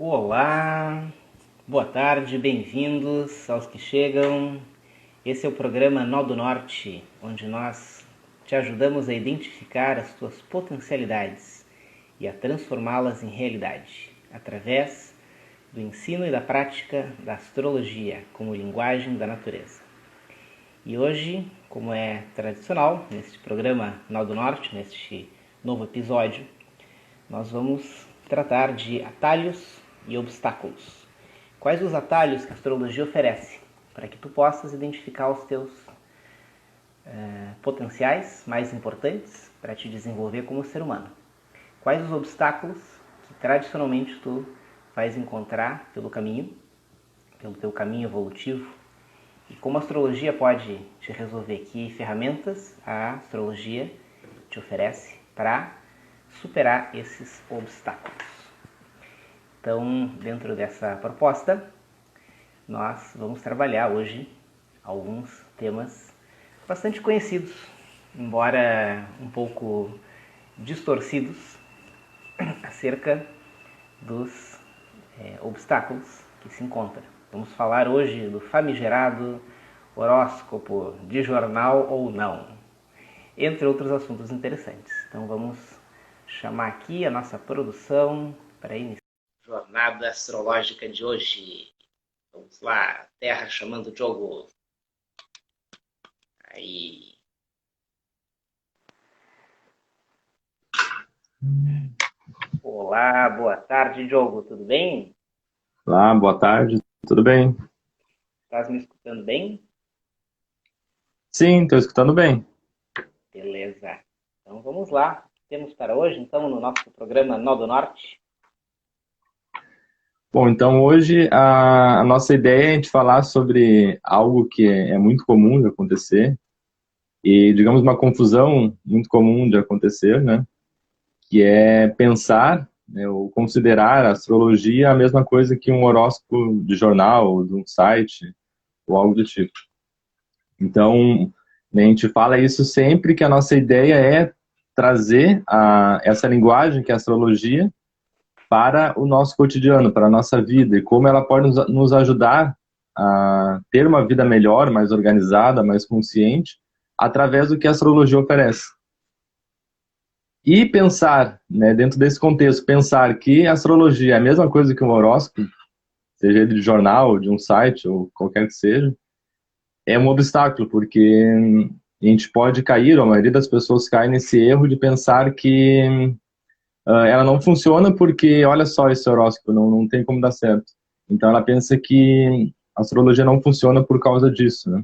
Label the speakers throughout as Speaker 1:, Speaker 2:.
Speaker 1: Olá, boa tarde, bem-vindos aos que chegam. Esse é o programa Nó do Norte, onde nós te ajudamos a identificar as tuas potencialidades e a transformá-las em realidade, através do ensino e da prática da astrologia como linguagem da natureza. E hoje, como é tradicional, neste programa Nó do Norte, neste novo episódio, nós vamos tratar de atalhos e obstáculos. Quais os atalhos que a astrologia oferece para que tu possas identificar os teus potenciais mais importantes para te desenvolver como ser humano? Quais os obstáculos que tradicionalmente tu vais encontrar pelo caminho, pelo teu caminho evolutivo, e como a astrologia pode te resolver? Que ferramentas a astrologia te oferece para superar esses obstáculos? Então, dentro dessa proposta, nós vamos trabalhar hoje alguns temas bastante conhecidos, embora um pouco distorcidos, acerca dos obstáculos que se encontram. Vamos falar hoje do famigerado horóscopo de jornal ou não, entre outros assuntos interessantes. Então vamos chamar aqui a nossa produção para iniciar a jornada astrológica de hoje. Vamos lá, Terra chamando o jogo. Aí. Olá, boa tarde, Diogo, tudo bem?
Speaker 2: Olá, boa tarde, tudo bem?
Speaker 1: Estás me escutando bem?
Speaker 2: Sim, estou escutando bem.
Speaker 1: Beleza. Então vamos lá. O que temos para hoje, então, no nosso programa Nó do Norte?
Speaker 2: Bom, então hoje a nossa ideia é a gente falar sobre algo que é muito comum de acontecer e, digamos, uma confusão muito comum de acontecer, né? Que é pensar, né, ou considerar a astrologia a mesma coisa que um horóscopo de jornal, ou de um site, ou algo do tipo. Então, né, a gente fala isso sempre que a nossa ideia é trazer essa linguagem que é a astrologia para o nosso cotidiano, para a nossa vida, e como ela pode nos ajudar a ter uma vida melhor, mais organizada, mais consciente, através do que a astrologia oferece. E pensar, né, dentro desse contexto, pensar que a astrologia é a mesma coisa que um horóscopo, seja ele de jornal, de um site, ou qualquer que seja, é um obstáculo, porque a gente pode cair, ou a maioria das pessoas cai nesse erro de pensar que ela não funciona porque, olha só, esse horóscopo não tem como dar certo. Então ela pensa que a astrologia não funciona por causa disso, né?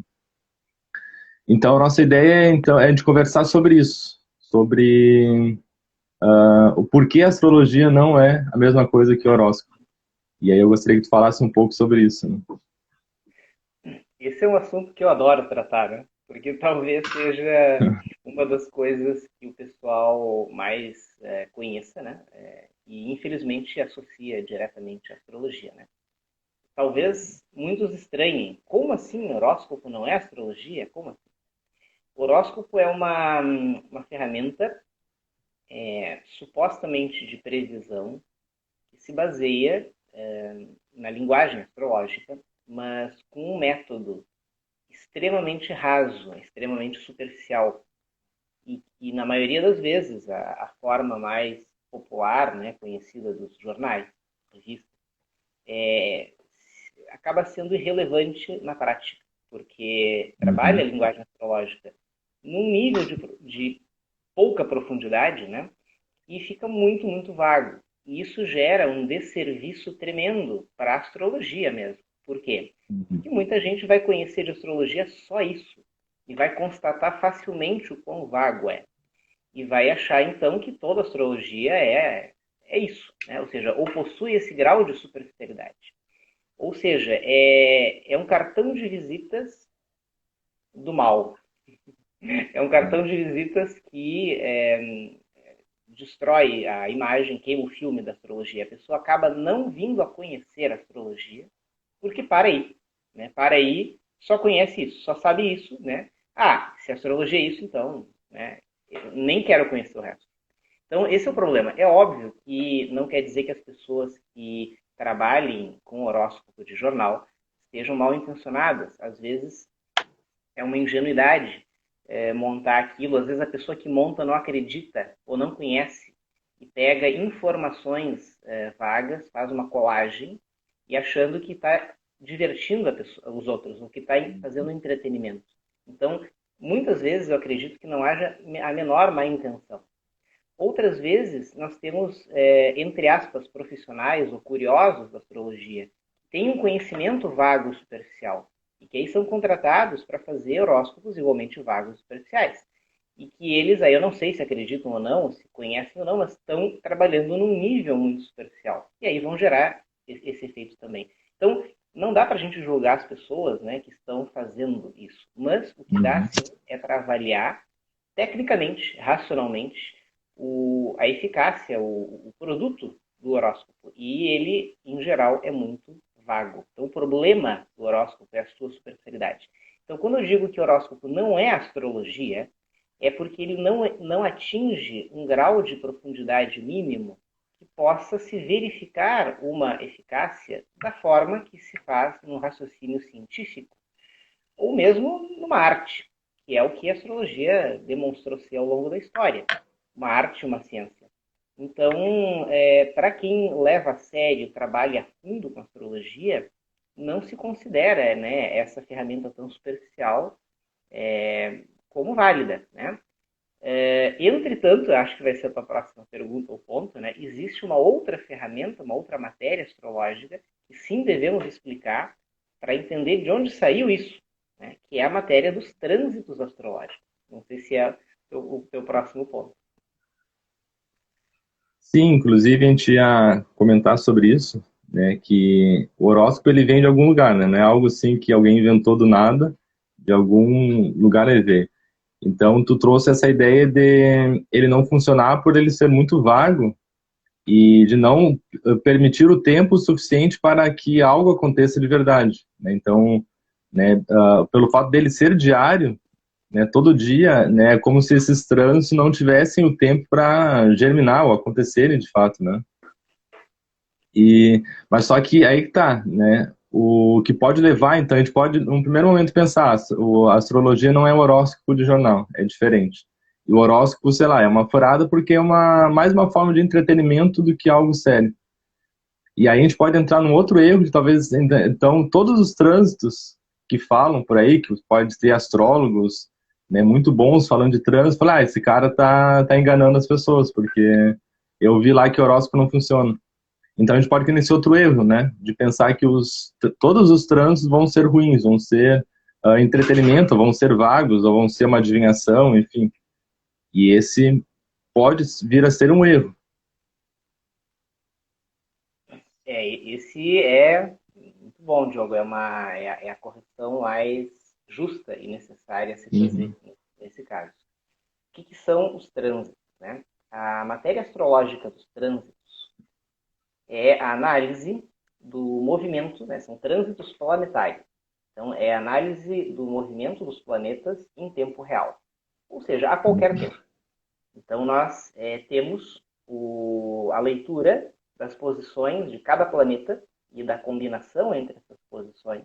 Speaker 2: Então a nossa ideia então, é de conversar sobre isso, sobre o porquê a astrologia não é a mesma coisa que o horóscopo. E aí eu gostaria que tu falasse um pouco sobre isso, né?
Speaker 1: Esse é um assunto que eu adoro tratar, né? Porque talvez seja uma das coisas que o pessoal mais conheça, né? E infelizmente associa diretamente à astrologia, né? Talvez muitos estranhem. Como assim horóscopo não é astrologia? Como assim? O horóscopo é uma ferramenta supostamente de previsão que se baseia na linguagem astrológica, mas com um método extremamente raso, extremamente superficial. E na maioria das vezes, a forma mais popular, né, conhecida dos jornais, revistas, acaba sendo irrelevante na prática, porque trabalha a
Speaker 2: Uhum,
Speaker 1: linguagem astrológica num nível de pouca profundidade, né? E fica muito, muito vago. E isso gera um desserviço tremendo para a astrologia mesmo. Por quê?
Speaker 2: uhum,
Speaker 1: Porque muita gente vai conhecer de astrologia só isso e vai constatar facilmente o quão vago é. E vai achar então que toda astrologia é isso, né? Ou seja, ou possui esse grau de superficialidade. Ou seja, é um cartão de visitas do mal. É um cartão de visitas que destrói a imagem, queima o filme da astrologia. A pessoa acaba não vindo a conhecer a astrologia, porque para aí. Né? Para aí, só conhece isso, só sabe isso. Né? Ah, se a astrologia é isso, então né? Eu nem quero conhecer o resto. Então, esse é o problema. É óbvio que não quer dizer que as pessoas que trabalhem com horóscopo de jornal estejam mal intencionadas. Às vezes é uma ingenuidade montar aquilo. Às vezes a pessoa que monta não acredita ou não conhece e pega informações vagas, faz uma colagem e achando que está divertindo os outros, o que está fazendo entretenimento. Então, muitas vezes eu acredito que não haja a menor má intenção. Outras vezes nós temos, entre aspas, profissionais ou curiosos da astrologia, que têm um conhecimento vago e superficial, e que aí são contratados para fazer horóscopos igualmente vagos e superficiais. E que eles, aí eu não sei se acreditam ou não, se conhecem ou não, mas estão trabalhando num nível muito superficial. E aí vão gerar esse efeito também. Então, não dá para a gente julgar as pessoas, né, que estão fazendo isso. Mas o que dá, sim, é para avaliar tecnicamente, racionalmente, a eficácia, o produto do horóscopo. E ele, em geral, é muito vago. Então, o problema do horóscopo é a sua superficialidade. Então, quando eu digo que o horóscopo não é astrologia, é porque ele não atinge um grau de profundidade mínimo que possa se verificar uma eficácia da forma que se faz num raciocínio científico, ou mesmo numa arte, que é o que a astrologia demonstrou ser ao longo da história. Uma arte, uma ciência. Então, para quem leva a sério, trabalha a fundo com astrologia, não se considera, né, essa ferramenta tão superficial como válida, né? Entretanto, acho que vai ser a tua próxima pergunta ou ponto, né? Existe uma outra ferramenta, uma outra matéria astrológica que sim devemos explicar para entender de onde saiu isso, né? Que é a matéria dos trânsitos astrológicos. Não sei se é o teu próximo ponto.
Speaker 2: Sim, inclusive a gente ia comentar sobre isso, né, que o horóscopo ele vem de algum lugar, né, não é algo assim que alguém inventou do nada, de algum lugar ele veio. Então tu trouxe essa ideia de ele não funcionar por ele ser muito vago e de não permitir o tempo suficiente para que algo aconteça de verdade, né? Então, né, pelo fato dele ser diário, né, todo dia, né, é como se esses trânsitos não tivessem o tempo para germinar ou acontecerem de fato, né? Mas só que aí que tá, né? O que pode levar, então, a gente pode, num primeiro momento, pensar, a astrologia não é um horóscopo de jornal, é diferente. E o horóscopo, sei lá, é uma furada porque é mais uma forma de entretenimento do que algo sério. E aí a gente pode entrar num outro erro de talvez, então, todos os trânsitos que falam por aí, que pode ter astrólogos, né, muito bons falando de trânsito, falar, esse cara tá enganando as pessoas, porque eu vi lá que o horóscopo não funciona. Então a gente pode ter nesse outro erro, né, de pensar que todos os trânsitos vão ser ruins, vão ser entretenimento, vão ser vagos, ou vão ser uma adivinhação, enfim. E esse pode vir a ser um erro.
Speaker 1: Esse é muito bom, Diogo. É a correção mais justa e necessária a se fazer
Speaker 2: Uhum.
Speaker 1: nesse caso. O que são os trânsitos, né? A matéria astrológica dos trânsitos é a análise do movimento, né? São trânsitos planetários. Então, é a análise do movimento dos planetas em tempo real. Ou seja, a qualquer tempo. Então, nós temos a leitura das posições de cada planeta e da combinação entre essas posições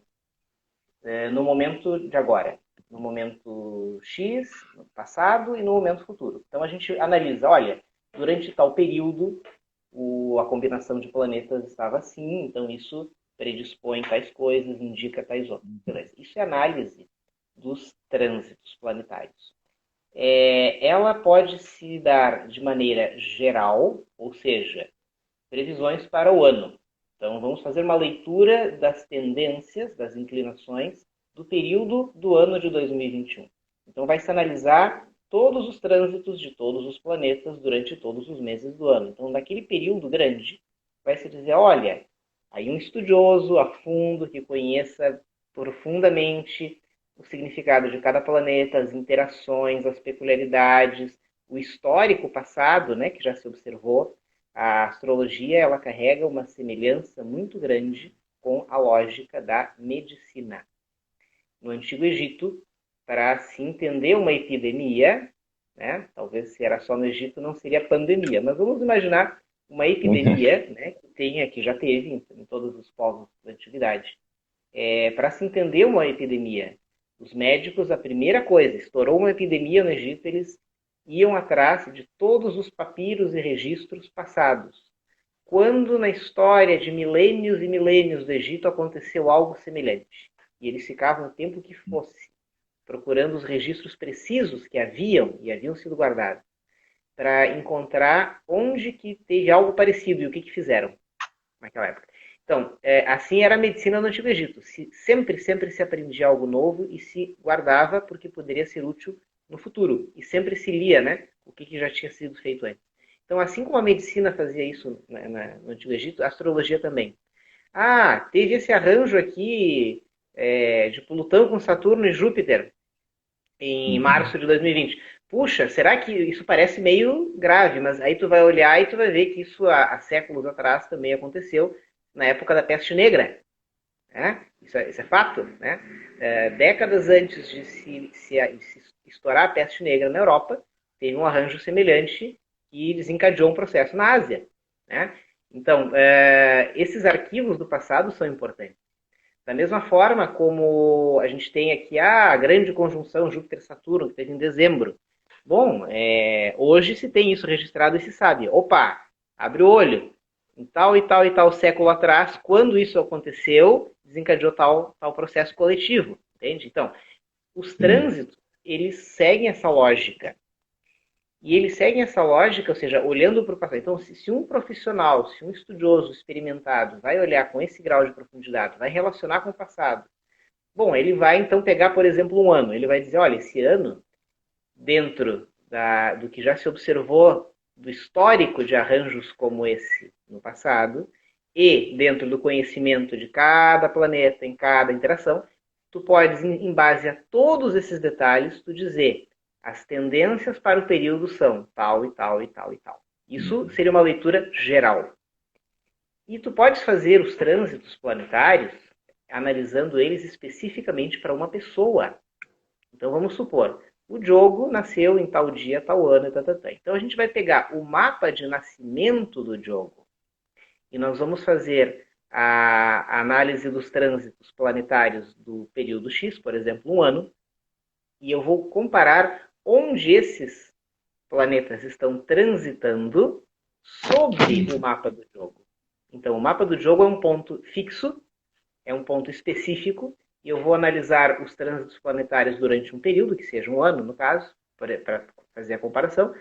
Speaker 1: no momento de agora, no momento X, no passado e no momento futuro. Então, a gente analisa, olha, durante tal período, a combinação de planetas estava assim, então isso predispõe tais coisas, indica tais outras. Beleza. Isso é análise dos trânsitos planetários. Ela pode se dar de maneira geral, ou seja, previsões para o ano. Então, vamos fazer uma leitura das tendências, das inclinações do período do ano de 2021. Então, vai se analisar todos os trânsitos de todos os planetas durante todos os meses do ano. Então, naquele período grande, vai se dizer, olha, aí um estudioso a fundo que conheça profundamente o significado de cada planeta, as interações, as peculiaridades, o histórico passado, né, que já se observou. A astrologia ela carrega uma semelhança muito grande com a lógica da medicina. No Antigo Egito, para se entender uma epidemia, né, talvez se era só no Egito não seria pandemia, mas vamos imaginar uma epidemia, né, que já teve em todos os povos da antiguidade. Para se entender uma epidemia, os médicos, a primeira coisa, estourou uma epidemia no Egito, eles iam atrás de todos os papiros e registros passados. Quando na história de milênios e milênios do Egito aconteceu algo semelhante? E eles ficavam o tempo que fosse, procurando os registros precisos que haviam e haviam sido guardados, para encontrar onde que teve algo parecido e o que fizeram naquela época. Então, assim era a medicina no Antigo Egito. Sempre se aprendia algo novo e se guardava porque poderia ser útil no futuro. E sempre se lia, né, o que já tinha sido feito antes. Então, assim como a medicina fazia isso no Antigo Egito, a astrologia também. Ah, teve esse arranjo aqui de Plutão com Saturno e Júpiter em março de 2020. Puxa, será que isso parece meio grave? Mas aí tu vai olhar e tu vai ver que isso há séculos atrás também aconteceu na época da peste negra. Né? Isso é fato. Né? Décadas antes de se estourar a peste negra na Europa, teve um arranjo semelhante que desencadeou um processo na Ásia. Né? Então, esses arquivos do passado são importantes. Da mesma forma como a gente tem aqui a grande conjunção Júpiter-Saturno, que teve em dezembro. Bom, hoje se tem isso registrado e se sabe. Opa, abre o olho. Em tal e tal e tal século atrás, quando isso aconteceu, desencadeou tal processo coletivo. Entende? Então, os trânsitos, eles seguem essa lógica. E eles seguem essa lógica, ou seja, olhando para o passado. Então, se um profissional, se um estudioso experimentado vai olhar com esse grau de profundidade, vai relacionar com o passado, bom, ele vai então pegar, por exemplo, um ano. Ele vai dizer, olha, esse ano, dentro do que já se observou do histórico de arranjos como esse no passado, e dentro do conhecimento de cada planeta, em cada interação, tu podes, em base a todos esses detalhes, tu dizer as tendências para o período são tal e tal e tal e tal. Isso seria uma leitura geral. E tu podes fazer os trânsitos planetários analisando eles especificamente para uma pessoa. Então vamos supor, o Diogo nasceu em tal dia, tal ano, Então a gente vai pegar o mapa de nascimento do Diogo e nós vamos fazer a análise dos trânsitos planetários do período X, por exemplo, um ano, e eu vou comparar onde esses planetas estão transitando sobre o mapa do jogo. Então, o mapa do jogo é um ponto fixo, é um ponto específico, e eu vou analisar os trânsitos planetários durante um período, que seja um ano, no caso, para fazer a comparação,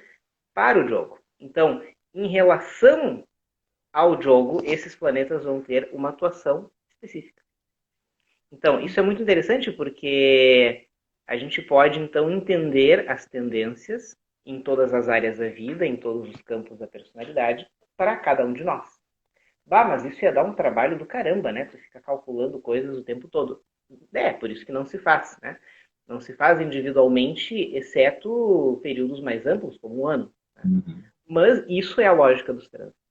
Speaker 1: para o jogo. Então, em relação ao jogo, esses planetas vão ter uma atuação específica. Então, isso é muito interessante porque a gente pode, então, entender as tendências em todas as áreas da vida, em todos os campos da personalidade, para cada um de nós. Bah, mas isso ia dar um trabalho do caramba, né? Tu fica calculando coisas o tempo todo. Por isso que não se faz, né? Não se faz individualmente, exceto períodos mais amplos, como um ano. Né? Mas isso é a lógica dos trânsitos.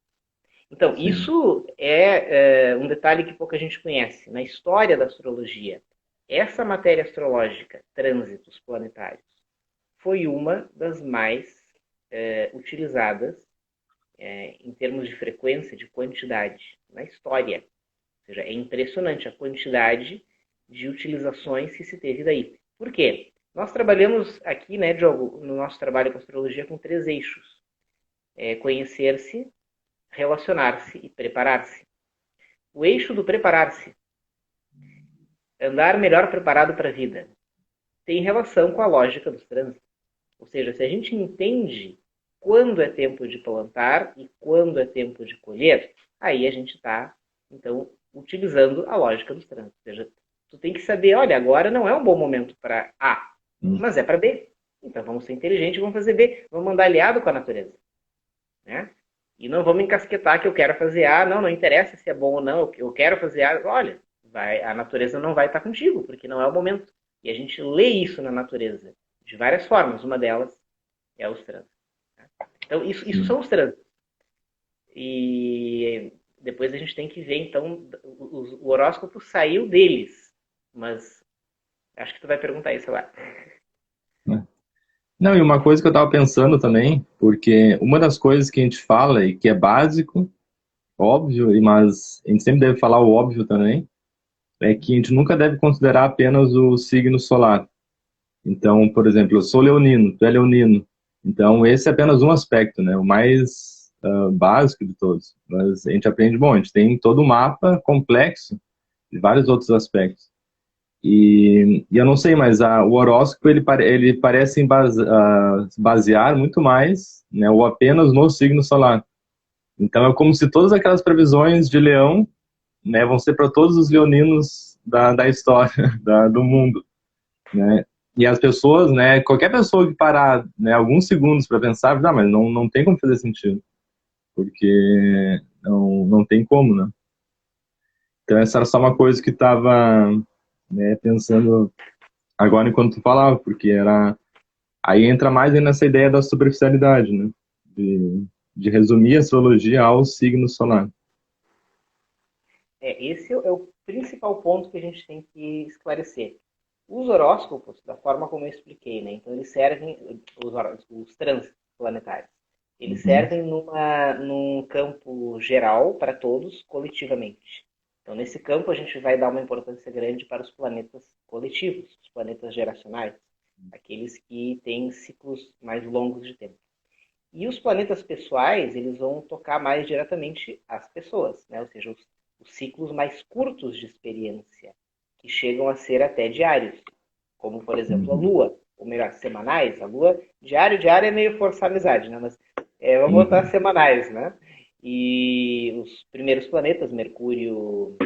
Speaker 1: Então, sim, isso é um detalhe que pouca gente conhece. Na história da astrologia, essa matéria astrológica, trânsitos planetários, foi uma das mais utilizadas em termos de frequência, de quantidade, na história. Ou seja, é impressionante a quantidade de utilizações que se teve daí. Por quê? Nós trabalhamos aqui, né, Diogo, no nosso trabalho com astrologia, com 3 eixos. Conhecer-se, relacionar-se e preparar-se. O eixo do preparar-se, andar melhor preparado para a vida, tem relação com a lógica dos trânsitos. Ou seja, se a gente entende quando é tempo de plantar e quando é tempo de colher, aí a gente está, então, utilizando a lógica dos trânsitos. Ou seja, tu tem que saber, olha, agora não é um bom momento para A, mas é para B. Então vamos ser inteligentes, vamos fazer B, vamos andar aliado com a natureza. Né? E não vamos encasquetar que eu quero fazer A, não interessa se é bom ou não, eu quero fazer A, olha, a natureza não vai estar contigo, porque não é o momento. E a gente lê isso na natureza, de várias formas, uma delas é os trânsitos. Então, isso são os trânsitos. E depois a gente tem que ver, então, o horóscopo saiu deles, mas acho que tu vai perguntar isso lá.
Speaker 2: Não, e uma coisa que eu estava pensando também, porque uma das coisas que a gente fala e que é básico, óbvio, mas a gente sempre deve falar o óbvio também, é que a gente nunca deve considerar apenas o signo solar. Então, por exemplo, eu sou leonino, tu é leonino. Então, esse é apenas um aspecto, né? O mais básico de todos. Mas a gente aprende, bom, a gente tem todo um mapa complexo de vários outros aspectos. E eu não sei, mas o horóscopo ele parece basear muito mais, né, ou apenas no signo solar. Então é como se todas aquelas previsões de Leão, né, vão ser para todos os leoninos da história, do mundo, né? E as pessoas, né, qualquer pessoa que parar, né, alguns segundos para pensar, mas não tem como fazer sentido, porque não tem como, né? Então essa era só uma coisa que estava, né, pensando agora enquanto tu falava, porque era aí entra mais aí nessa ideia da superficialidade, né? De resumir a astrologia ao signo solar.
Speaker 1: Esse é o principal ponto que a gente tem que esclarecer. Os horóscopos, da forma como eu expliquei, né? Então eles servem, os trânsitos planetários, eles
Speaker 2: Uhum.
Speaker 1: servem num campo geral para todos, coletivamente. Então nesse campo a gente vai dar uma importância grande para os planetas coletivos, os planetas geracionais, aqueles que têm ciclos mais longos de tempo. E os planetas pessoais, eles vão tocar mais diretamente as pessoas, né? Ou seja, os ciclos mais curtos de experiência, que chegam a ser até diários, como, por exemplo, a
Speaker 2: Uhum.
Speaker 1: Lua, ou melhor, semanais. A Lua, diário é meio forçar a amizade, né? Mas vamos botar
Speaker 2: Uhum.
Speaker 1: semanais, né? E os primeiros planetas, Mercúrio,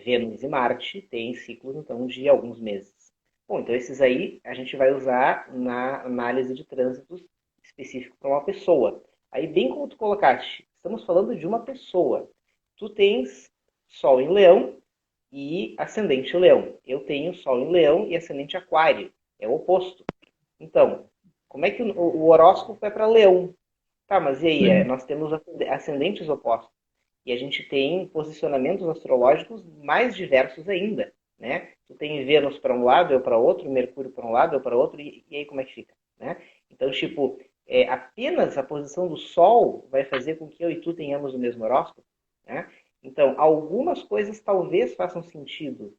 Speaker 1: Vênus e Marte, têm ciclos, então, de alguns meses. Bom, então esses aí a gente vai usar na análise de trânsitos específico para uma pessoa. Aí, bem como tu colocaste, estamos falando de uma pessoa. Tu tens Sol em Leão e Ascendente em Leão. Eu tenho Sol em Leão e Ascendente Aquário. É o oposto. Então, como é que o horóscopo é para Leão? Tá, mas e aí?
Speaker 2: Sim.
Speaker 1: Nós temos ascendentes opostos. E a gente tem posicionamentos astrológicos mais diversos ainda, né? Tu tem Vênus para um lado, eu para outro, Mercúrio para um lado, eu para outro, e aí como é que fica, né? Então, tipo, apenas a posição do Sol vai fazer com que eu e tu tenhamos o mesmo horóscopo, né? Então, algumas coisas talvez façam sentido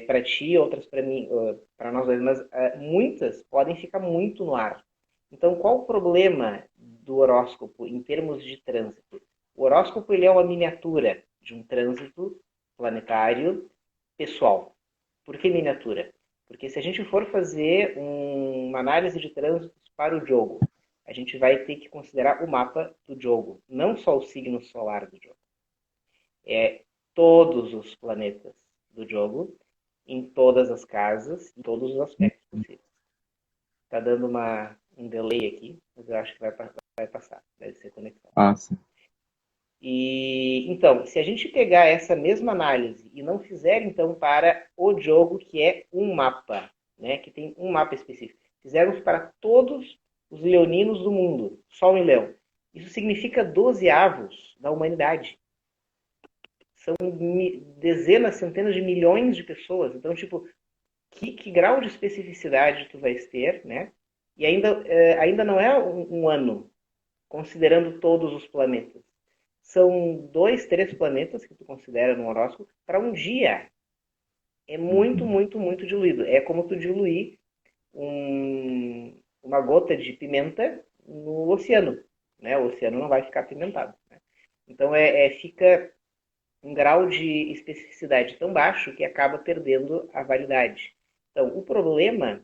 Speaker 1: para ti, outras para mim, para nós dois, mas muitas podem ficar muito no ar. Então, qual o problema do horóscopo em termos de trânsito? O horóscopo ele é uma miniatura de um trânsito planetário pessoal. Por que miniatura? Porque se a gente for fazer uma análise de trânsitos para o jogo, a gente vai ter que considerar o mapa do jogo, não só o signo solar do jogo. É todos os planetas do jogo, em todas as casas, em todos os aspectos possíveis. Tá dando um delay aqui, mas eu acho que vai passar, deve ser conexão.
Speaker 2: Ah, sim.
Speaker 1: E então, se a gente pegar essa mesma análise e não fizer então para o jogo que é um mapa, né, que tem um mapa específico, fizermos para todos os leoninos do mundo, Sol e Leão. Isso significa 12 avos da humanidade. São dezenas, centenas de milhões de pessoas. Então, tipo, que grau de especificidade tu vais ter, né? E ainda não é um ano, considerando todos os planetas. São dois, três planetas que tu considera no horóscopo para um dia. É muito,
Speaker 2: Uhum.
Speaker 1: muito, muito diluído. É como tu diluir uma gota de pimenta no oceano. Né? O oceano não vai ficar apimentado. Né? Então fica um grau de especificidade tão baixo que acaba perdendo a validade. Então, o problema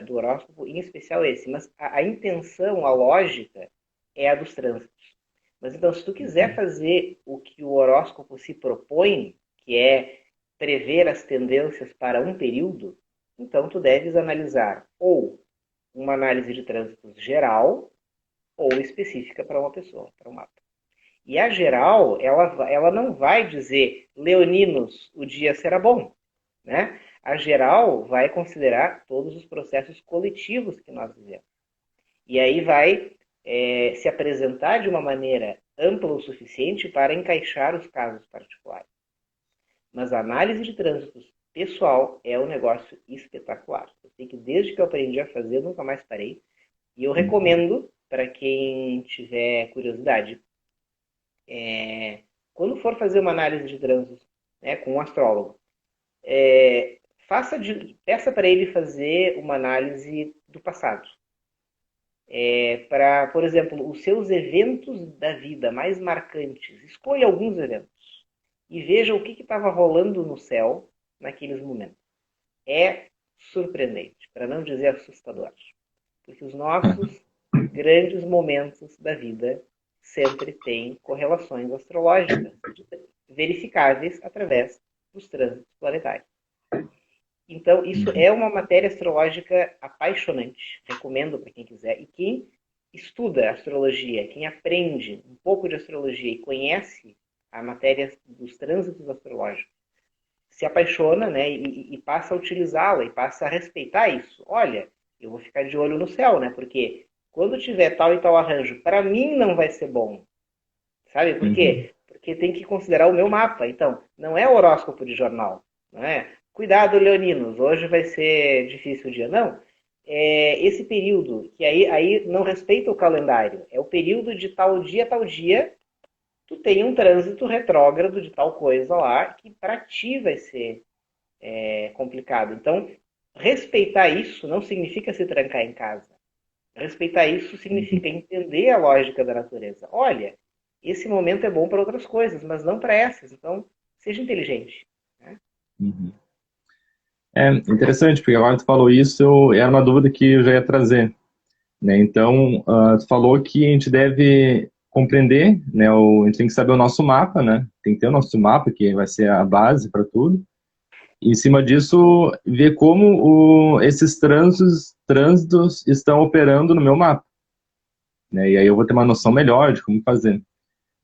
Speaker 1: do horóscopo, em especial, é esse. Mas a intenção, a lógica, é a dos trânsitos. Mas então, se tu quiser fazer o que o horóscopo se propõe, que é prever as tendências para um período, então tu deves analisar ou uma análise de trânsitos geral ou específica para uma pessoa, para um mapa. E a geral, ela não vai dizer, leoninos, o dia será bom. Né? A geral vai considerar todos os processos coletivos que nós vivemos. E aí vai se apresentar de uma maneira ampla o suficiente para encaixar os casos particulares. Mas a análise de trânsitos pessoal é um negócio espetacular. Eu sei que desde que eu aprendi a fazer, nunca mais parei, E eu recomendo, para quem tiver curiosidade, quando for fazer uma análise de trânsitos, né, com um astrólogo, peça para ele fazer uma análise do passado. Para, por exemplo, os seus eventos da vida mais marcantes. Escolha alguns eventos e veja o que estava rolando no céu naqueles momentos. É surpreendente, para não dizer assustador. Porque os nossos grandes momentos da vida sempre têm correlações astrológicas verificáveis através dos trânsitos planetários. Então, isso é uma matéria astrológica apaixonante. Recomendo para quem quiser. E quem estuda astrologia, quem aprende um pouco de astrologia e conhece a matéria dos trânsitos astrológicos, se apaixona, né, e passa a utilizá-la, e passa a respeitar isso. Olha, eu vou ficar de olho no céu, né, porque quando tiver tal e tal arranjo, para mim não vai ser bom. Sabe por quê? Porque tem que considerar o meu mapa. Então, não é horóscopo de jornal, não é? Cuidado, leoninos, hoje vai ser difícil o dia. Não. Esse período, que aí não respeita o calendário, é o período de tal dia, tu tem um trânsito retrógrado de tal coisa lá, que para ti vai ser complicado. Então, respeitar isso não significa se trancar em casa. Respeitar isso significa entender a lógica da natureza. Olha, esse momento é bom para outras coisas, mas não para essas. Então, seja inteligente. Né?
Speaker 2: Uhum. É interessante, porque agora tu falou isso, era uma dúvida que eu já ia trazer, né? Então, tu falou que a gente deve compreender, né? A gente tem que saber o nosso mapa, né? Tem que ter o nosso mapa, que vai ser a base para tudo. E, em cima disso, ver como esses trânsitos estão operando no meu mapa, né? E aí eu vou ter uma noção melhor de como fazer,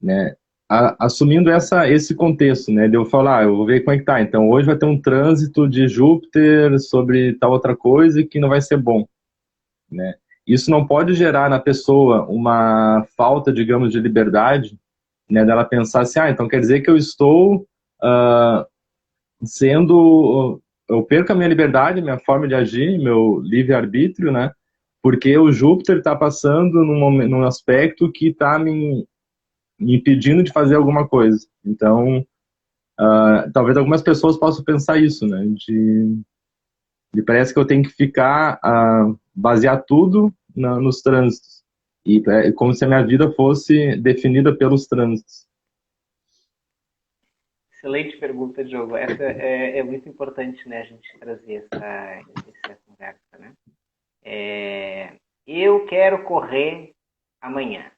Speaker 2: né? Assumindo esse contexto, né, de eu falar, eu vou ver como é que tá. Então, hoje vai ter um trânsito de Júpiter sobre tal outra coisa que não vai ser bom, né? Isso não pode gerar na pessoa uma falta, digamos, de liberdade, né, dela pensar assim, então quer dizer que eu estou eu perco a minha liberdade, minha forma de agir, meu livre-arbítrio, né, porque o Júpiter está passando num aspecto que está me impedindo de fazer alguma coisa. Então, talvez algumas pessoas possam pensar isso, né? De parece que eu tenho que ficar, basear tudo nos trânsitos. E é como se a minha vida fosse definida pelos trânsitos.
Speaker 1: Excelente pergunta, Diogo. Essa é muito importante, né, a gente trazer essa conversa, né? Eu quero correr amanhã.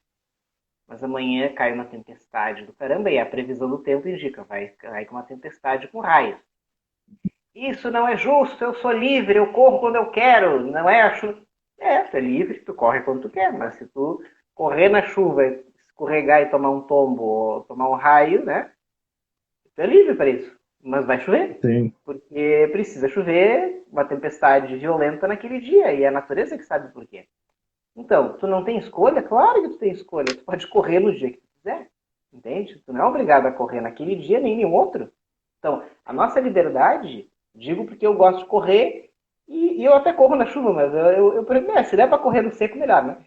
Speaker 1: Mas amanhã cai uma tempestade do caramba e a previsão do tempo indica, vai cair com uma tempestade com raios. Isso não é justo, eu sou livre, eu corro quando eu quero, não é a chuva. Tu é livre, tu corre quando tu quer, mas se tu correr na chuva, escorregar e tomar um tombo ou tomar um raio, né? Tu é livre para isso, mas vai chover.
Speaker 2: Sim.
Speaker 1: Porque precisa chover, uma tempestade violenta naquele dia, e é a natureza que sabe por quê. Então, tu não tem escolha? Claro que tu tem escolha. Tu pode correr no dia que tu quiser. Entende? Tu não é obrigado a correr naquele dia nem nenhum outro. Então, a nossa liberdade, digo porque eu gosto de correr e eu até corro na chuva, mas se der para correr no seco, melhor, né?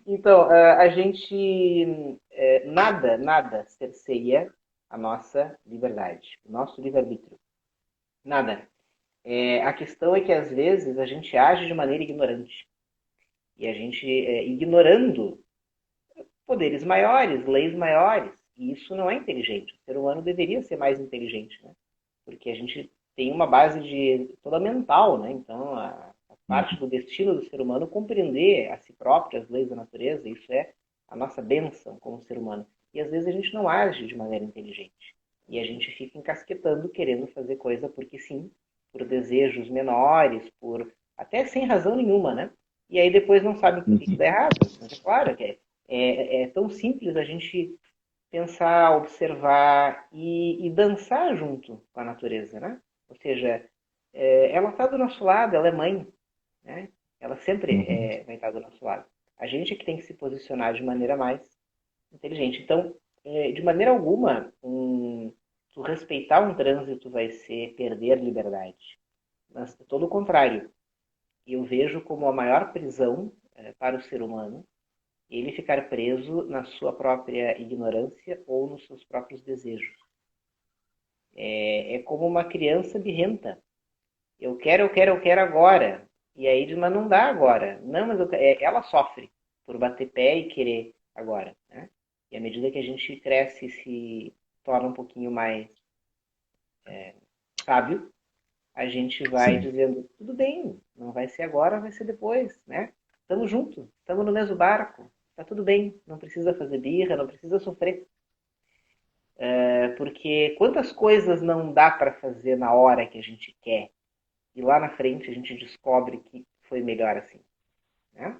Speaker 1: Então a gente nada cerceia a nossa liberdade, o nosso livre-arbítrio. Nada. A questão é que às vezes a gente age de maneira ignorante. E a gente ignorando poderes maiores, leis maiores. E isso não é inteligente. O ser humano deveria ser mais inteligente, né? Porque a gente tem uma base toda mental, né? Então, a parte do destino do ser humano compreender a si próprio, as leis da natureza, isso é a nossa bênção como ser humano. E às vezes a gente não age de maneira inteligente. E a gente fica encasquetando, querendo fazer coisa porque sim, por desejos menores, por até sem razão nenhuma, né? E aí depois não sabe por que dá errado. Mas é claro que é tão simples a gente pensar, observar e dançar junto com a natureza, né? Ou seja, ela está do nosso lado, ela é mãe, né? Ela sempre vai estar do nosso lado. A gente é que tem que se posicionar de maneira mais inteligente. Então, de maneira alguma, tu respeitar um trânsito vai ser perder liberdade. Mas todo o contrário. eu vejo como a maior prisão para o ser humano ele ficar preso na sua própria ignorância ou nos seus próprios desejos. É como uma criança birrenta. Eu quero, eu quero, eu quero agora. E aí diz, mas não dá agora. Não, mas ela sofre por bater pé e querer agora. Né? E à medida que a gente cresce e se torna um pouquinho mais sábio, a gente vai
Speaker 2: Sim.
Speaker 1: dizendo, tudo bem, não vai ser agora, vai ser depois, né? Estamos juntos, estamos no mesmo barco, tá tudo bem, não precisa fazer birra, não precisa sofrer. Porque quantas coisas não dá para fazer na hora que a gente quer e lá na frente a gente descobre que foi melhor assim, né?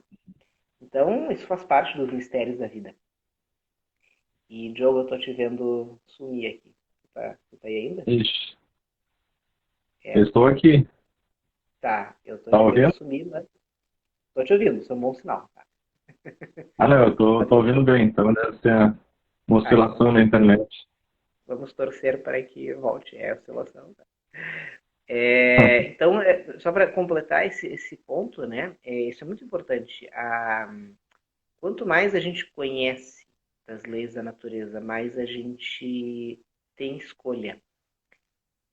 Speaker 1: Então, isso faz parte dos mistérios da vida. E, Diogo, eu tô te vendo sumir aqui. Tu tá aí ainda?
Speaker 2: Ixi, eu
Speaker 1: É,
Speaker 2: estou aqui.
Speaker 1: tá. Eu tô
Speaker 2: Tá
Speaker 1: te vendo
Speaker 2: ouvindo?
Speaker 1: sumir, mas tô te ouvindo. Isso é um bom sinal. Tá?
Speaker 2: Ah, não, eu tô ouvindo bem. Então deve ser uma
Speaker 1: Ah, então
Speaker 2: oscilação na internet.
Speaker 1: vamos torcer para que volte a oscilação. Tá? Então, só para completar esse ponto, né? Isso é muito importante. Quanto mais a gente conhece das leis da natureza, mais a gente tem escolha.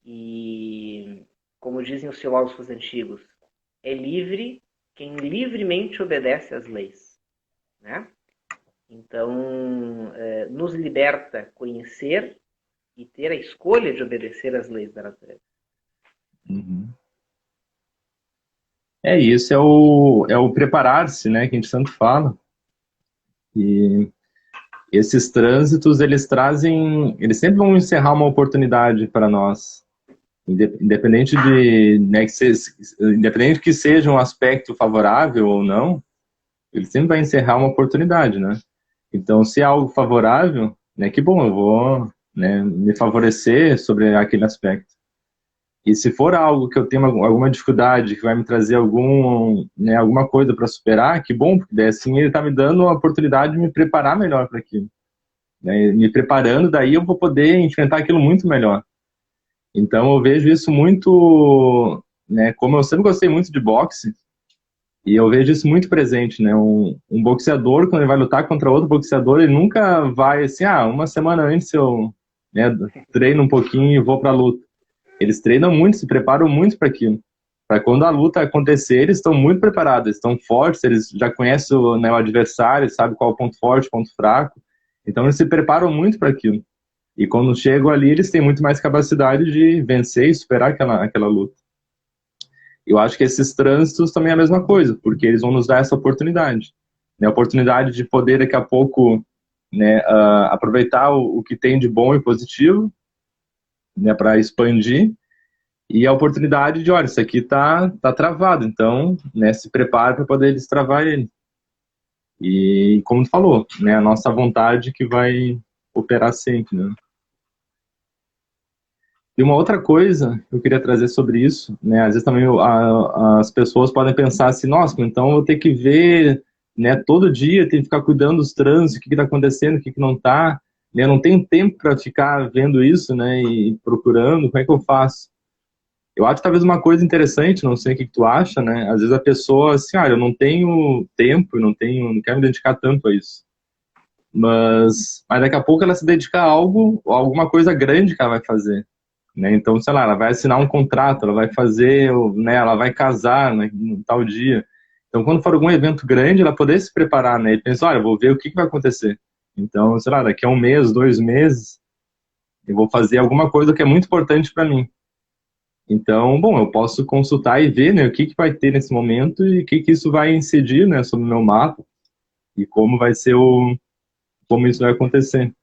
Speaker 1: E, como dizem os filósofos antigos, é livre quem livremente obedece às leis, né? Então, nos liberta conhecer e ter a escolha de obedecer às leis da natureza.
Speaker 2: Uhum. Isso, é o preparar-se, né, que a gente tanto fala. E esses trânsitos, eles sempre vão encerrar uma oportunidade para nós. Independente de, né, independente que seja um aspecto favorável ou não, ele sempre vai encerrar uma oportunidade, né? Então, se é algo favorável, né, que bom, eu vou, né, me favorecer sobre aquele aspecto. E se for algo que eu tenho alguma dificuldade, que vai me trazer né, alguma coisa para superar, que bom, porque daí assim ele está me dando a oportunidade de me preparar melhor para aquilo. Né? Me preparando, daí eu vou poder enfrentar aquilo muito melhor. Então eu vejo isso muito, né, como eu sempre gostei muito de boxe, e eu vejo isso muito presente, né? Um boxeador, quando ele vai lutar contra outro boxeador, ele nunca vai assim, uma semana antes eu, né, treino um pouquinho e vou para a luta. Eles treinam muito, se preparam muito para aquilo. Para quando a luta acontecer, eles estão muito preparados, eles estão fortes, eles já conhecem né, o adversário, sabe qual é o ponto forte, ponto fraco. Então eles se preparam muito para aquilo. E quando chegam ali, eles têm muito mais capacidade de vencer e superar aquela luta. Eu acho que esses trânsitos também é a mesma coisa, porque eles vão nos dar essa oportunidade. Né? A oportunidade de poder, daqui a pouco, né, aproveitar o que tem de bom e positivo, né, para expandir, e a oportunidade de, olha, isso aqui tá travado, então, né, se prepare para poder destravar ele. E, como tu falou, né, a nossa vontade que vai operar sempre, né? E uma outra coisa que eu queria trazer sobre isso, né, às vezes também as pessoas podem pensar assim, nossa, então eu vou ter que ver, né, todo dia, ter que ficar cuidando dos trânsitos, o que está acontecendo, o que não está, né, eu não tenho tempo para ficar vendo isso, né, e procurando, como é que eu faço? Eu acho talvez uma coisa interessante, não sei o que tu acha, né, às vezes a pessoa, assim, eu não tenho tempo, não quero me dedicar tanto a isso. Mas daqui a pouco ela se dedica a algo, a alguma coisa grande que ela vai fazer, né? Então, sei lá, ela vai assinar um contrato, ela vai fazer, né, ela vai casar, né, no tal dia. Então, quando for algum evento grande, ela poder se preparar, né? E pensar, olha, vou ver o que vai acontecer. Então, sei lá, daqui a um mês, 2 meses, eu vou fazer alguma coisa que é muito importante para mim. Então, bom, eu posso consultar e ver, né, o que vai ter nesse momento e o que isso vai incidir, né, sobre o meu mapa e como vai ser como isso vai acontecer.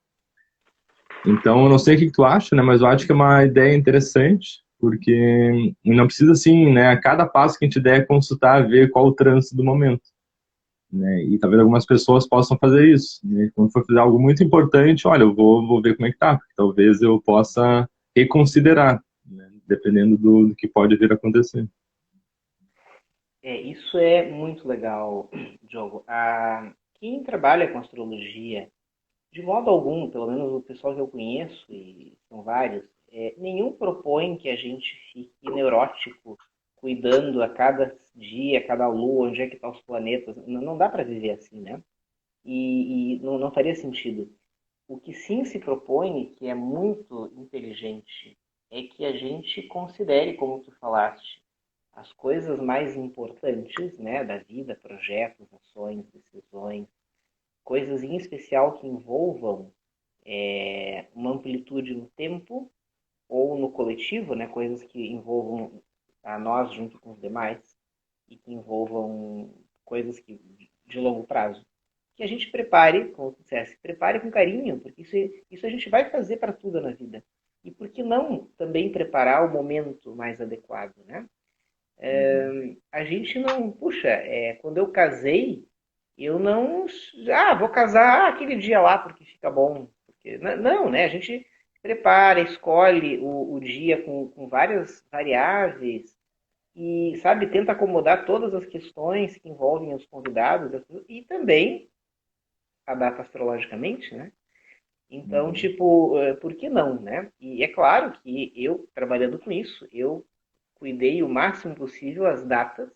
Speaker 2: Então, eu não sei o que tu acha, né, mas eu acho que é uma ideia interessante, porque não precisa, assim, né, a cada passo que a gente der, consultar, ver qual o trânsito do momento, né, e talvez algumas pessoas possam fazer isso, né, quando for fazer algo muito importante, olha, eu vou ver como é que tá, porque talvez eu possa reconsiderar, né, dependendo do que pode vir a acontecer.
Speaker 1: Isso é muito legal, Diogo. Quem trabalha com astrologia, de modo algum, pelo menos o pessoal que eu conheço, e são vários, nenhum propõe que a gente fique neurótico cuidando a cada dia, a cada lua, onde é que estão os planetas. Não dá para viver assim, né? E não faria sentido. O que sim se propõe, que é muito inteligente, é que a gente considere, como tu falaste, as coisas mais importantes, né, da vida, projetos, ações, decisões, coisas em especial que envolvam uma amplitude no tempo ou no coletivo, né, coisas que envolvam a nós junto com os demais e que envolvam coisas que, de longo prazo. Que a gente prepare, como tu disseste, prepare com carinho, porque isso a gente vai fazer para tudo na vida. E por que não também preparar o momento mais adequado, né? A gente não, puxa, quando eu casei, eu não, vou casar aquele dia lá porque fica bom. Porque, não, né? A gente prepara, escolhe o dia com várias variáveis e, sabe, tenta acomodar todas as questões que envolvem os convidados e também a data astrologicamente, né? Então, tipo, por que não, né? E é claro que eu, trabalhando com isso, eu cuidei o máximo possível as datas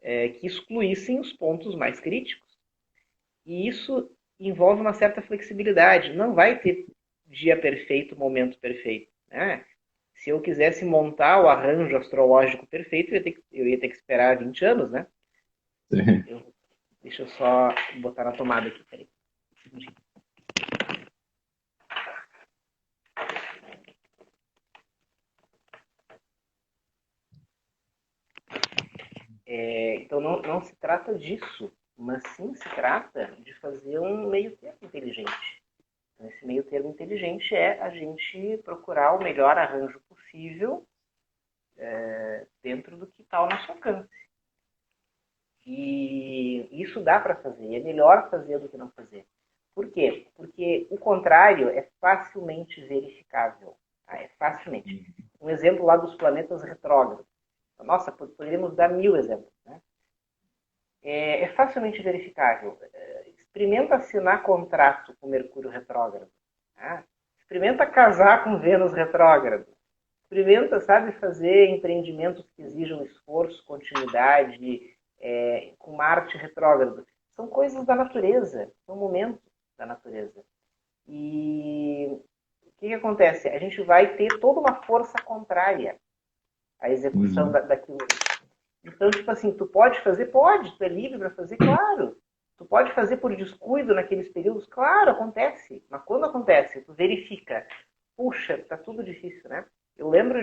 Speaker 1: que excluíssem os pontos mais críticos. E isso envolve uma certa flexibilidade. Não vai ter dia perfeito, momento perfeito, né? Se eu quisesse montar o arranjo astrológico perfeito, eu ia ter que esperar 20 anos, né?
Speaker 2: Sim.
Speaker 1: Deixa eu só botar na tomada aqui, peraí. Então não se trata disso, mas sim se trata de fazer um meio termo inteligente. Então, esse meio termo inteligente é a gente procurar o melhor arranjo possível dentro do que está ao nosso alcance. E isso dá para fazer, é melhor fazer do que não fazer. Por quê? Porque o contrário é facilmente verificável. É facilmente. Um exemplo lá dos planetas retrógrados. Nossa, poderíamos dar 1000 exemplos, né? É facilmente verificável. Experimenta assinar contrato com Mercúrio retrógrado. Tá? Experimenta casar com Vênus retrógrado. Experimenta, sabe, fazer empreendimentos que exijam esforço, continuidade, com Marte retrógrado. São coisas da natureza, são momentos da natureza. E o que acontece? A gente vai ter toda uma força contrária à execução daquilo. Então, tipo assim, tu pode fazer? Pode, tu é livre para fazer? Claro. Tu pode fazer por descuido naqueles períodos? Claro, acontece. Mas quando acontece, tu verifica. Puxa, tá tudo difícil, né? Eu lembro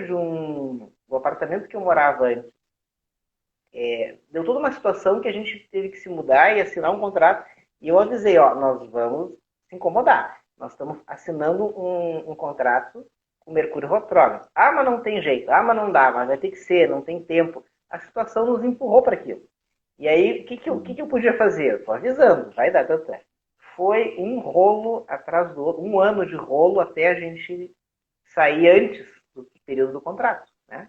Speaker 1: do apartamento que eu morava antes. Deu toda uma situação que a gente teve que se mudar e assinar um contrato. E eu avisei, ó, nós vamos se incomodar. Nós estamos assinando um contrato com Mercúrio retrógrado. Ah, mas não tem jeito. Ah, mas não dá. Mas vai ter que ser, não tem tempo. A situação nos empurrou para aquilo. E aí, o que eu podia fazer? Eu estou avisando, vai dar tanto certo. Foi um rolo atrás do outro, um ano de rolo até a gente sair antes do período do contrato, né?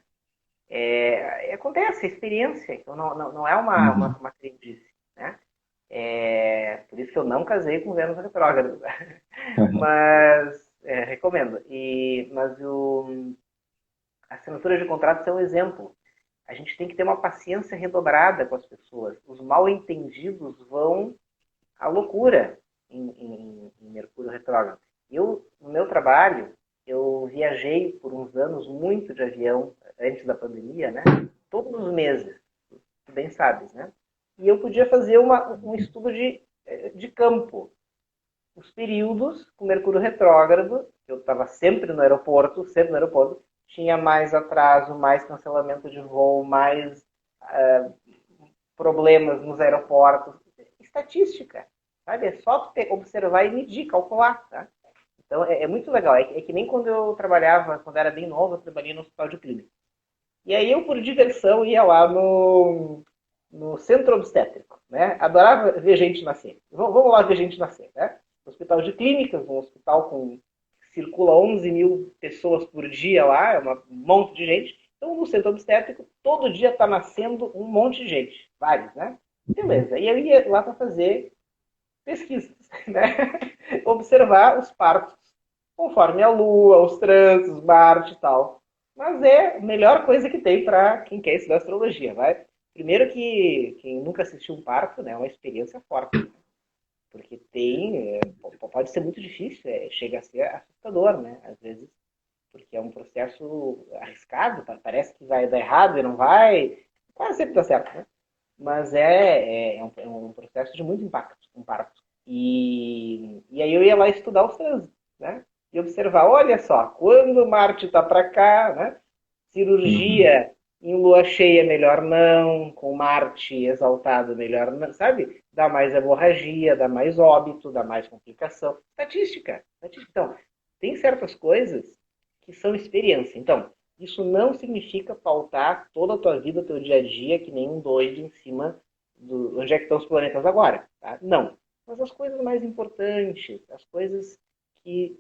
Speaker 1: Acontece, é experiência, então não é uma crendice, né? Por isso que eu não casei com Vênus retrógrado. Mas, recomendo. Mas a assinatura de contratos é um exemplo. A gente tem que ter uma paciência redobrada com as pessoas. Os mal entendidos vão à loucura em Mercúrio retrógrado. No meu trabalho, eu viajei por uns anos muito de avião, antes da pandemia, né? Todos os meses, tu bem sabes, né? E eu podia fazer um estudo de campo. Os períodos com Mercúrio retrógrado, eu estava sempre no aeroporto, tinha mais atraso, mais cancelamento de voo, mais problemas nos aeroportos. Estatística, sabe? É só tu observar e medir, calcular, tá? Então, é muito legal. É que nem quando eu trabalhava, quando era bem novo, eu trabalhei no hospital de clínica. E aí eu, por diversão, ia lá no centro obstétrico, né? Adorava ver gente nascer. Vamos lá ver gente nascer, né? Hospital de clínicas, um hospital que circula 11 mil pessoas por dia lá, é um monte de gente. Então, no centro obstétrico, todo dia está nascendo um monte de gente, vários, né? Beleza. E eu ia lá para fazer pesquisas, né? Observar os partos conforme a Lua, os trânsitos, Marte e tal. mas é a melhor coisa que tem para quem quer estudar astrologia. Vai. Primeiro que quem nunca assistiu um parto, né, é uma experiência forte. Porque pode ser muito difícil, chega a ser assustador, né? Às vezes, porque é um processo arriscado, parece que vai dar errado e não vai, quase sempre dá certo, né? Mas é um processo de muito impacto, um parto. E aí eu ia lá estudar os trânsitos, né? E observar, olha só, quando Marte está para cá, né?
Speaker 2: Uhum.
Speaker 1: Cirurgia em lua cheia melhor não, com Marte exaltado melhor não, sabe? Dá mais hemorragia, dá mais óbito, dá mais complicação. Estatística. Então, tem certas coisas que são experiência. Então, isso não significa pautar toda a tua vida, teu dia a dia, que nem um doido em cima do onde é que estão os planetas agora. Tá? Não. Mas as coisas mais importantes, as coisas que,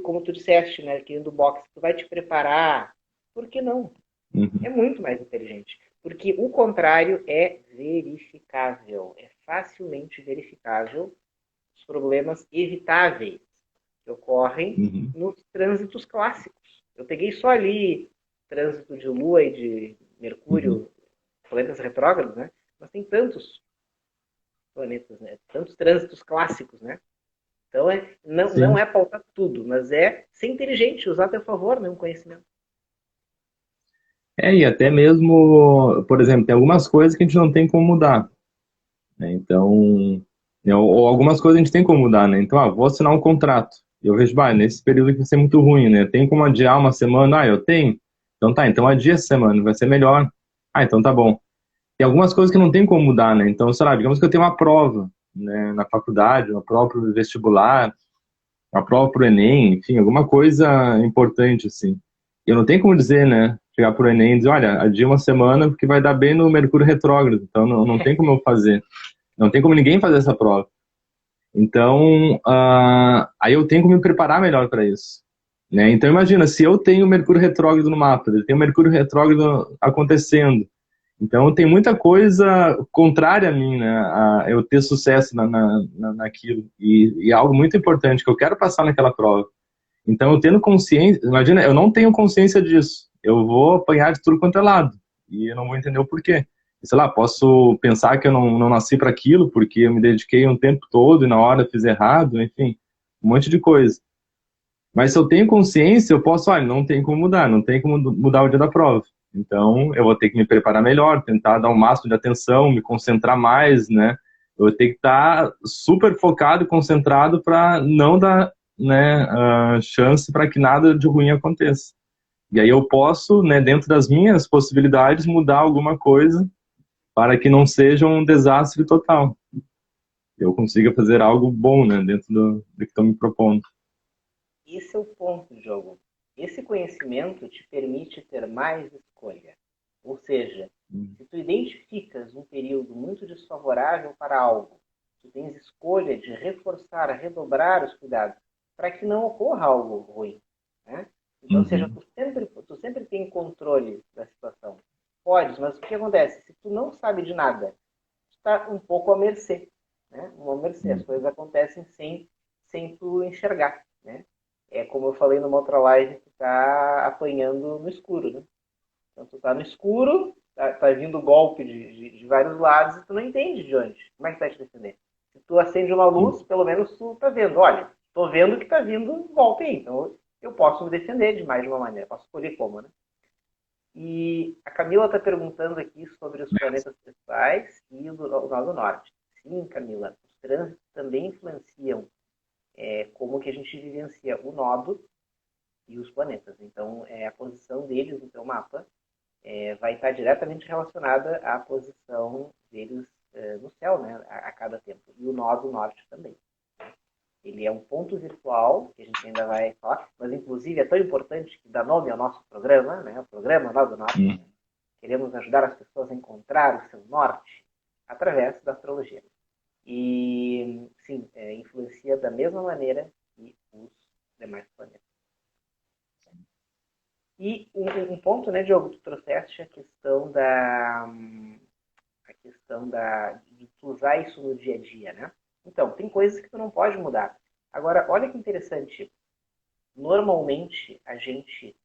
Speaker 1: como tu disseste, né, que do boxe, tu vai te preparar. Por que não? É
Speaker 2: Uhum.
Speaker 1: muito mais inteligente. Porque o contrário é verificável. É facilmente verificável os problemas evitáveis que ocorrem
Speaker 2: Uhum.
Speaker 1: nos trânsitos clássicos. Eu peguei só ali trânsito de Lua e de
Speaker 2: Uhum.
Speaker 1: Mercúrio, planetas retrógrados, né? Mas tem tantos planetas, né? Tantos trânsitos clássicos, né? Então não
Speaker 2: Sim.
Speaker 1: é pautar tudo, mas é ser inteligente, usar a teu favor, né, um conhecimento.
Speaker 2: E até mesmo, por exemplo, tem algumas coisas que a gente não tem como mudar, né? Então, ou algumas coisas a gente tem como mudar, né? Então, vou assinar um contrato. Eu vejo, nesse período aqui vai ser muito ruim, né? Tem como adiar uma semana? Eu tenho. Então tá, então adia essa semana, vai ser melhor. Então tá bom. Tem algumas coisas que não tem como mudar, né? Então, sei lá, digamos que eu tenho uma prova, né, na faculdade, uma prova pro vestibular, uma prova pro Enem, enfim, alguma coisa importante, assim. Eu não tenho como dizer, né? Chegar pro Enem e dizer, olha, adia uma semana porque vai dar bem no Mercúrio retrógrado. Então, não tem como eu fazer. Não tem como ninguém fazer essa prova. Então, aí eu tenho que me preparar melhor para isso. Né? Então, imagina, se eu tenho Mercúrio retrógrado no mapa, eu tenho Mercúrio retrógrado acontecendo, então tem muita coisa contrária a mim, né? A eu ter sucesso naquilo. E é algo muito importante, que eu quero passar naquela prova. Então, eu tendo consciência, imagina, eu não tenho consciência disso. Eu vou apanhar de tudo quanto é lado. E eu não vou entender o porquê. Sei lá, posso pensar que eu não nasci para aquilo, porque eu me dediquei um tempo todo e na hora fiz errado, enfim, um monte de coisa. Mas se eu tenho consciência, eu posso, olha, não tem como mudar, não tem como mudar o dia da prova. Então, eu vou ter que me preparar melhor, tentar dar o máximo de atenção, me concentrar mais, né? Eu vou ter que estar super focado e concentrado para não dar, né, chance para que nada de ruim aconteça. E aí eu posso, né, dentro das minhas possibilidades, mudar alguma coisa para que não seja um desastre total. Eu consiga fazer algo bom, né, dentro do que estou me propondo.
Speaker 1: Esse é o ponto, Diogo. Esse conhecimento te permite ter mais escolha. Ou seja, se tu identificas um período muito desfavorável para algo, tu tens escolha de reforçar, redobrar os cuidados para que não ocorra algo ruim. Né? Então, ou seja,
Speaker 2: Uhum.
Speaker 1: tu sempre tem controle da situação. Podes, mas o que acontece? Se tu não sabe de nada, tu está um pouco à mercê. Né? Uma mercê. As
Speaker 2: Uhum.
Speaker 1: coisas acontecem sem tu enxergar. Né? É como eu falei numa outra live, que tá apanhando no escuro, né? Então tu tá no escuro, tá vindo golpe de vários lados e tu não entende de onde. Como é que tu vai te defender? Se tu acende uma luz, pelo menos tu tá vendo. Olha, tô vendo que tá vindo um golpe aí. Então eu posso me defender de mais de uma maneira. Posso escolher como, né? E a Camila está perguntando aqui sobre os planetas principais e o nó do norte. Sim, Camila, os trânsitos também influenciam como que a gente vivencia o nodo e os planetas. Então, a posição deles no teu mapa vai estar diretamente relacionada à posição deles no céu, né, a cada tempo. E o nó do norte também. Ele é um ponto virtual, que a gente ainda vai falar, mas inclusive é tão importante que dá nome ao nosso programa, né, o programa Nó do Norte.
Speaker 2: Uhum.
Speaker 1: Queremos ajudar as pessoas a encontrar o seu norte através da astrologia. E, sim, influencia da mesma maneira que os demais planetas. E um ponto, né, Diogo, tu trouxeste a questão de tu usar isso no dia a dia, né? Então, tem coisas que tu não pode mudar. Agora, olha que interessante. Normalmente, a gente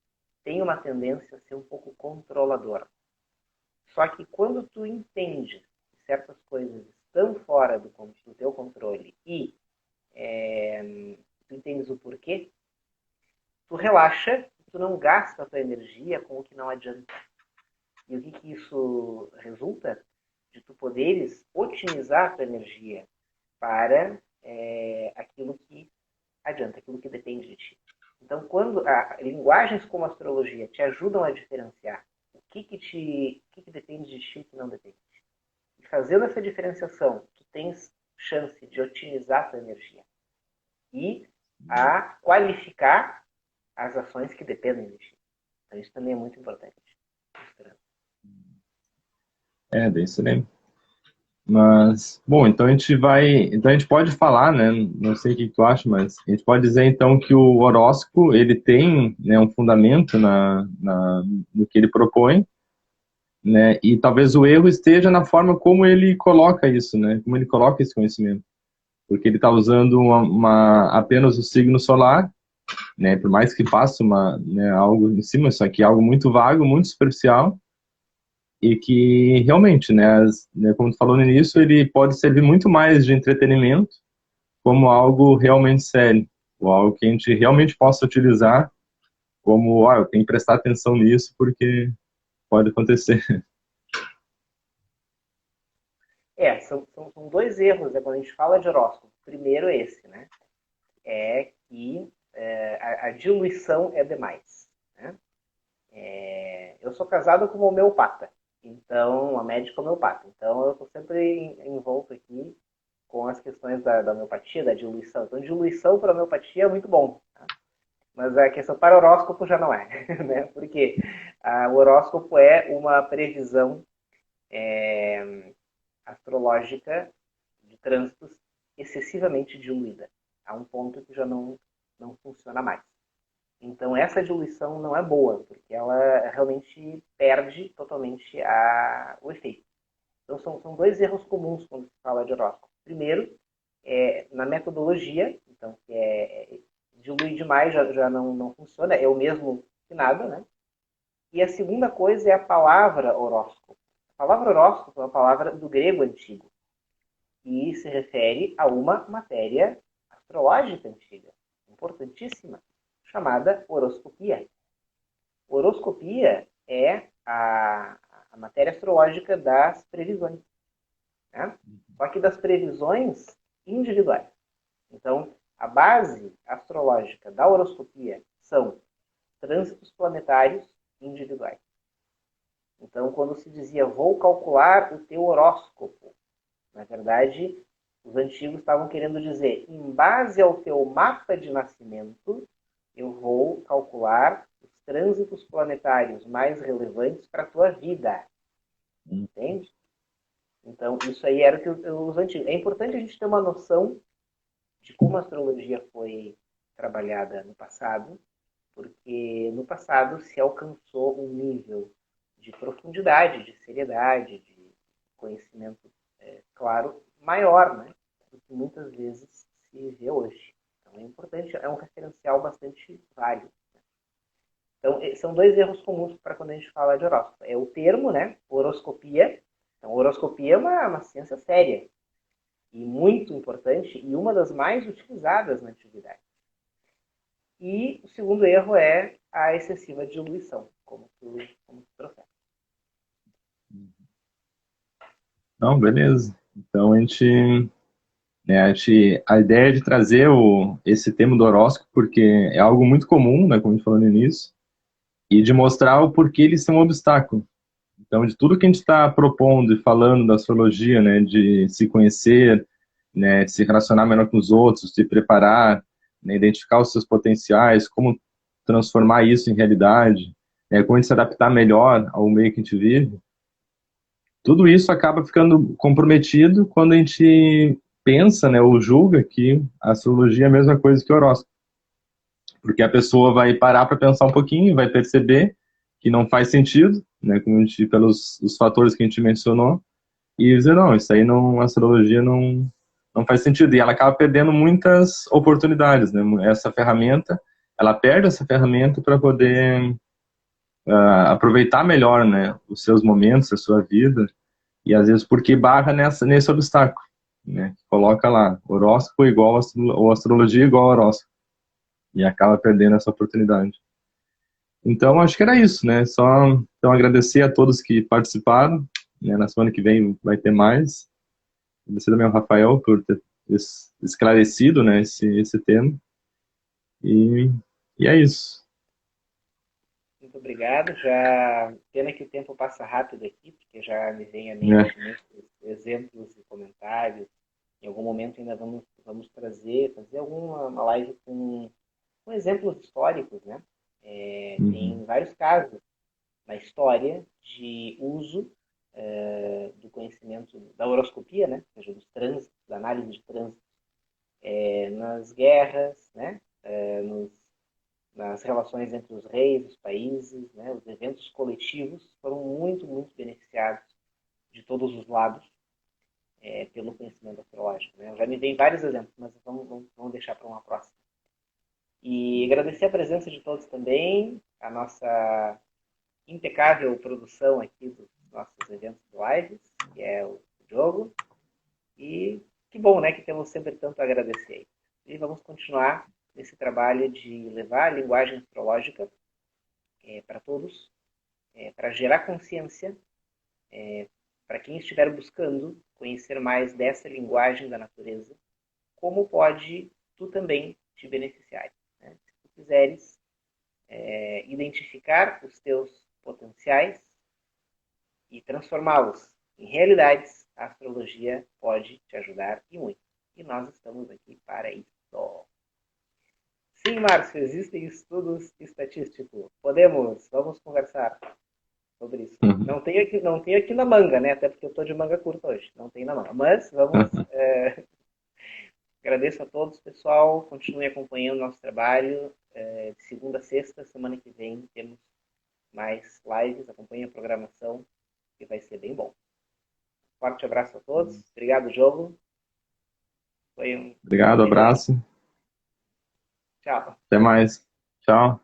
Speaker 1: tem uma tendência a ser um pouco controlador. Só que quando tu entende que certas coisas estão fora do teu controle e tu entendes o porquê, tu relaxa, tu não gasta a tua energia com o que não adianta. E o que isso resulta? De tu poderes otimizar a tua energia para aquilo que adianta, aquilo que depende de ti. Então, quando linguagens como a astrologia te ajudam a diferenciar o que depende de ti e o que não depende de ti, e fazendo essa diferenciação, tu tens chance de otimizar a tua energia e a qualificar as ações que dependem de ti. Então, isso também é muito importante.
Speaker 2: Bem excelente. Mas, bom, então a gente pode falar, né, não sei o que tu acha, mas a gente pode dizer então que o horóscopo, ele tem, né, um fundamento no que ele propõe, né, e talvez o erro esteja na forma como ele coloca isso, né, como ele coloca esse conhecimento, porque ele está usando apenas o signo solar, né, por mais que faça algo em cima, isso aqui é algo muito vago, muito superficial, e que realmente, né, como tu falou no início, ele pode servir muito mais de entretenimento como algo realmente sério, ou algo que a gente realmente possa utilizar como, eu tenho que prestar atenção nisso porque pode acontecer.
Speaker 1: São dois erros, né, quando a gente fala de horóscopo. Primeiro esse, né? É que a diluição é demais. Né? Eu sou casado com uma homeopata, então, uma médica homeopata. Então, eu estou sempre envolto aqui com as questões da homeopatia, da diluição. Então, diluição para homeopatia é muito bom. Tá? Mas a questão para horóscopo já não é. Né? Porque o horóscopo é uma previsão astrológica de trânsitos excessivamente diluída. A um ponto que já não funciona mais. Então, essa diluição não é boa, porque ela realmente perde totalmente o efeito. Então, são dois erros comuns quando se fala de horóscopo. Primeiro, na metodologia, então, que diluir demais já não funciona, é o mesmo que nada, né? E a segunda coisa é a palavra horóscopo. A palavra horóscopo é uma palavra do grego antigo e se refere a uma matéria astrológica antiga, importantíssima, chamada horoscopia. Horoscopia é a matéria astrológica das previsões. Né? Só que das previsões individuais. Então, a base astrológica da horoscopia são trânsitos planetários individuais. Então, quando se dizia, vou calcular o teu horóscopo, na verdade, os antigos estavam querendo dizer, em base ao teu mapa de nascimento, eu vou calcular os trânsitos planetários mais relevantes para a tua vida. Entende? Então, isso aí era o que os antigos... É importante a gente ter uma noção de como a astrologia foi trabalhada no passado, porque no passado se alcançou um nível de profundidade, de seriedade, de conhecimento, claro, maior, né? Do que muitas vezes se vê hoje. Então é importante, é um referencial bastante válido. Né? Então, são dois erros comuns para quando a gente fala de horóscopo. É o termo, né? Horoscopia. Então, horoscopia é uma ciência séria e muito importante e uma das mais utilizadas na antiguidade. E o segundo erro é a excessiva diluição, como tu trouxeste.
Speaker 2: Não, beleza. Então a ideia de trazer esse tema do horóscopo, porque é algo muito comum, né, como a gente falou no início, e de mostrar o porquê ele ser um obstáculo. Então, de tudo que a gente está propondo e falando da astrologia, né, de se conhecer, né, de se relacionar melhor com os outros, se preparar, né, identificar os seus potenciais, como transformar isso em realidade, né, como a gente se adaptar melhor ao meio que a gente vive, tudo isso acaba ficando comprometido quando a gente pensa, né, ou julga que a astrologia é a mesma coisa que o horóscopo. Porque a pessoa vai parar para pensar um pouquinho, vai perceber que não faz sentido, né, pelos os fatores que a gente mencionou, e dizer, não, isso aí a astrologia não faz sentido. E ela acaba perdendo muitas oportunidades, né? Ela perde essa ferramenta para poder aproveitar melhor, né, os seus momentos, a sua vida, e às vezes porque barra nesse obstáculo, né, coloca lá, horóscopo igual ou astrologia igual horóscopo, e acaba perdendo essa oportunidade. Então, acho que era isso, né, só então, agradecer a todos que participaram, né, na semana que vem vai ter mais, agradecer também ao Rafael por ter esclarecido, né, esse tema, e, e é isso.
Speaker 1: Muito obrigado. Já pena que o tempo passa rápido aqui, porque já me vem à
Speaker 2: É.
Speaker 1: mente muitos exemplos e comentários. Em algum momento ainda vamos fazer alguma live com exemplos históricos, né?
Speaker 2: Uhum.
Speaker 1: Tem vários casos na história de uso do conhecimento da horoscopia, né? Ou seja, dos trânsitos, da análise de trânsitos, nas guerras, né? Nas relações entre os reis, os países, né? Os eventos coletivos foram muito, muito beneficiados de todos os lados pelo conhecimento astrológico. Né? Eu já me dei vários exemplos, mas vamos deixar para uma próxima. E agradecer a presença de todos também, a nossa impecável produção aqui dos nossos eventos de lives, que é o Diogo. E que bom, né, que temos sempre tanto a agradecer. E vamos continuar nesse trabalho de levar a linguagem astrológica para todos, para gerar consciência, para quem estiver buscando conhecer mais dessa linguagem da natureza, como pode tu também te beneficiar. Né? Se tu quiseres identificar os teus potenciais e transformá-los em realidades, a astrologia pode te ajudar e muito. E nós estamos aqui para isso. Sim, Márcio, existem estudos estatísticos. Vamos conversar sobre isso.
Speaker 2: Uhum.
Speaker 1: Não tenho aqui na manga, né? Até porque eu estou de manga curta hoje. Não tem na manga. Mas vamos. Agradeço a todos, pessoal. Continue acompanhando o nosso trabalho. De segunda a sexta, semana que vem, temos mais lives. Acompanhe a programação, que vai ser bem bom. Forte abraço a todos. Obrigado, Diogo. Foi um
Speaker 2: Obrigado,
Speaker 1: beleza.
Speaker 2: abraço.
Speaker 1: Tchau.
Speaker 2: Até mais. Tchau.